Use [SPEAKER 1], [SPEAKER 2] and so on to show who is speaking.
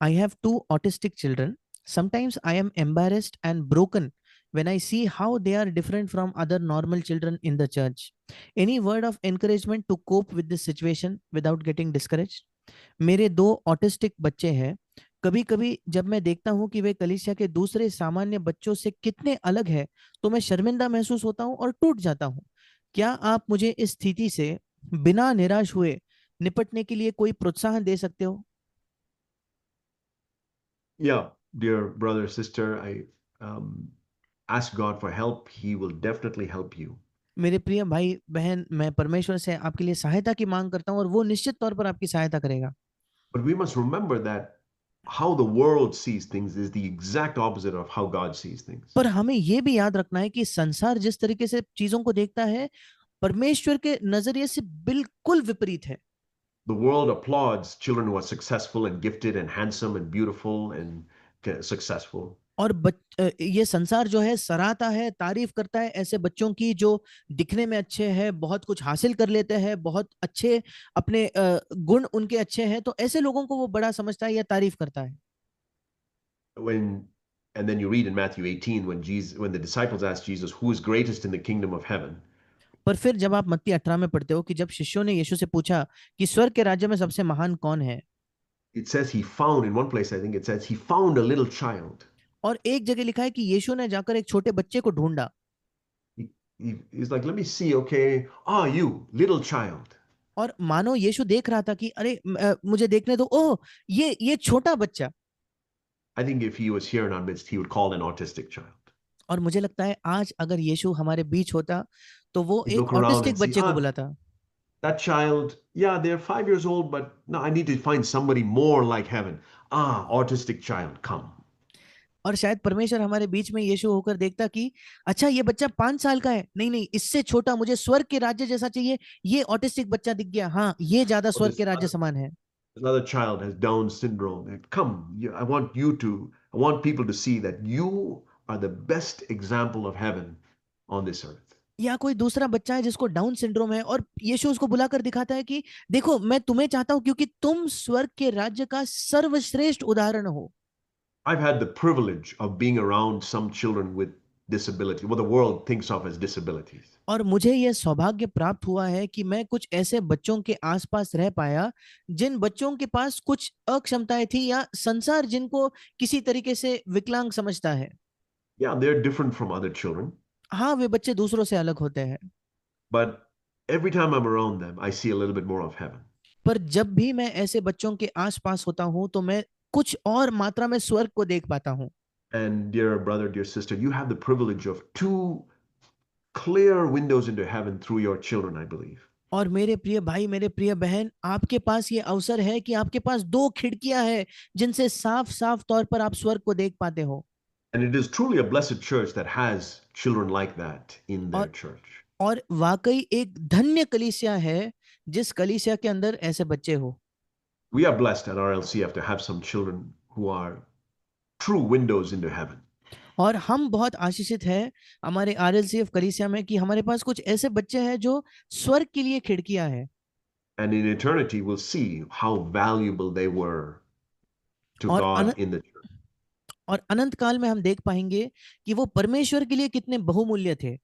[SPEAKER 1] I have two autistic children. Sometimes I am embarrassed and broken when I see how they are different from other normal children in the church. Any word of encouragement to cope with this situation without getting discouraged? मेरे दो autistic बच्चे हैं। कभी कभी जब मैं देखता हूँ कि वे कलीसिया के दूसरे सामान्य बच्चों से कितने अलग है, तो मैं शर्मिंदा महसूस होता हूँ और टूट जाता हूँ। क्या आप मुझे इस स्थिति से बिना निराश हुए निपटने के लिए कोई प्रोत्साहन दे सकते हो?
[SPEAKER 2] Yeah, dear brother, sister, I um, ask God for help. He will definitely help you.
[SPEAKER 1] मेरे प्रिय भाई बहन, मैं परमेश्वर से आपके लिए सहायता की मांग करता हूँ और वो निश्चित तौर पर आपकी सहायता करेगा।
[SPEAKER 2] But we must remember that how the world sees things is the exact opposite of how God sees things.
[SPEAKER 1] पर हमें ये भी याद रखना है कि संसार जिस तरीके से चीजों को देखता है, परमेश्वर के नजरिए से बिल्कुल विपरीत है।
[SPEAKER 2] The world applauds children who are successful and gifted and handsome and beautiful and successful.
[SPEAKER 1] और ये संसार जो है सराहता है, तारीफ करता है ऐसे बच्चों की जो दिखने में अच्छे हैं, बहुत कुछ हासिल कर लेते हैं, बहुत अच्छे अपने गुण उनके अच्छे हैं, तो ऐसे लोगों को वो बड़ा समझता है या तारीफ करता है।
[SPEAKER 2] When and then you read in Matthew 18 when the disciples asked Jesus who is greatest in the kingdom of heaven.
[SPEAKER 1] पर फिर जब आप मत्ती 18 में पढ़ते हो कि जब शिष्यों ने यीशु से पूछा कि स्वर्ग के राज्य में सबसे महान कौन है,
[SPEAKER 2] It says he found in one place, I think it says he found a little child.
[SPEAKER 1] और एक जगह लिखा है कि यीशु ने जाकर एक छोटे बच्चे को ढूंढा।
[SPEAKER 2] He's like, let me see, okay, you little child.
[SPEAKER 1] और मानो यीशु देख रहा था कि अरे मुझे देखने दो, ओह ये छोटा बच्चा।
[SPEAKER 2] I think if he was here in our midst, he would call an autistic child.
[SPEAKER 1] और मुझे लगता है आज अगर यीशु हमारे बीच होता तो वो
[SPEAKER 2] He'd
[SPEAKER 1] एक
[SPEAKER 2] look around and
[SPEAKER 1] autistic
[SPEAKER 2] see,
[SPEAKER 1] बच्चे को बुलाता।
[SPEAKER 2] that child, yeah, they're 5 years old, but no, I need to find somebody more like heaven. Autistic child, come.
[SPEAKER 1] और शायद परमेश्वर हमारे बीच में यीशु होकर देखता कि अच्छा ये बच्चा 5 साल का है, नहीं नहीं इससे छोटा, मुझे स्वर्ग के राज्य जैसा चाहिए, ये ऑटिस्टिक बच्चा दिख गया, हाँ ये ज्यादा
[SPEAKER 2] Or
[SPEAKER 1] स्वर्ग के
[SPEAKER 2] this
[SPEAKER 1] राज्य
[SPEAKER 2] other,
[SPEAKER 1] समान है।
[SPEAKER 2] this other child has Down syndrome. Come, I want people to see that you are the best example of heaven on this earth.
[SPEAKER 1] या कोई दूसरा बच्चा है जिसको डाउन सिंड्रोम है और यीशु उसको बुलाकर दिखाता है कि देखो मैं तुम्हें चाहता हूं क्योंकि तुम स्वर्ग के राज्य का सर्वश्रेष्ठ उदाहरण हो।
[SPEAKER 2] I've had the privilege of being around some children with disability, what the world thinks of as disabilities.
[SPEAKER 1] और मुझे यह सौभाग्य प्राप्त हुआ है कि मैं कुछ ऐसे बच्चों के आसपास रह पाया जिन बच्चों के पास कुछ अक्षमताएं थी या संसार जिनको किसी तरीके से विकलांग समझता है।
[SPEAKER 2] Yeah, they're different from other children,
[SPEAKER 1] हाँ वे बच्चे दूसरों से अलग होते हैं।
[SPEAKER 2] but every time I'm around them, I see a little bit more of heaven.
[SPEAKER 1] पर जब भी मैं ऐसे बच्चों के आसपास होता हूं तो मैं कुछ और मात्रा में स्वर्ग को देख पाता हूं।
[SPEAKER 2] And dear brother, dear sister, you have the privilege of two clear windows into heaven through your children, I believe.
[SPEAKER 1] और मेरे प्रिय भाई, मेरे प्रिय बहन, आपके पास ये अवसर है कि आपके पास दो खिड़कियां हैं जिनसे साफ साफ तौर पर आप स्वर्ग को देख पाते हो।
[SPEAKER 2] And it is truly a blessed church that has children like that in their
[SPEAKER 1] और
[SPEAKER 2] church.
[SPEAKER 1] और वाकई एक धन्य कलीसिया है जिस कलीसिया के अंदर ऐसे बच्चे हो।
[SPEAKER 2] We are blessed at RLCF to have some children who are true windows into heaven.
[SPEAKER 1] और हम बहुत आशीषित हैं हमारे आरएलसीएफ कलीसिया में कि हमारे पास कुछ ऐसे बच्चे हैं जो स्वर्ग के लिए खिड़कियां हैं।
[SPEAKER 2] And in eternity, we'll see how valuable they were to
[SPEAKER 1] और
[SPEAKER 2] God
[SPEAKER 1] on,
[SPEAKER 2] in the church.
[SPEAKER 1] और अनंत काल में हम देख पाएंगे कि वो परमेश्वर के लिए कितने बहुमूल्य थे।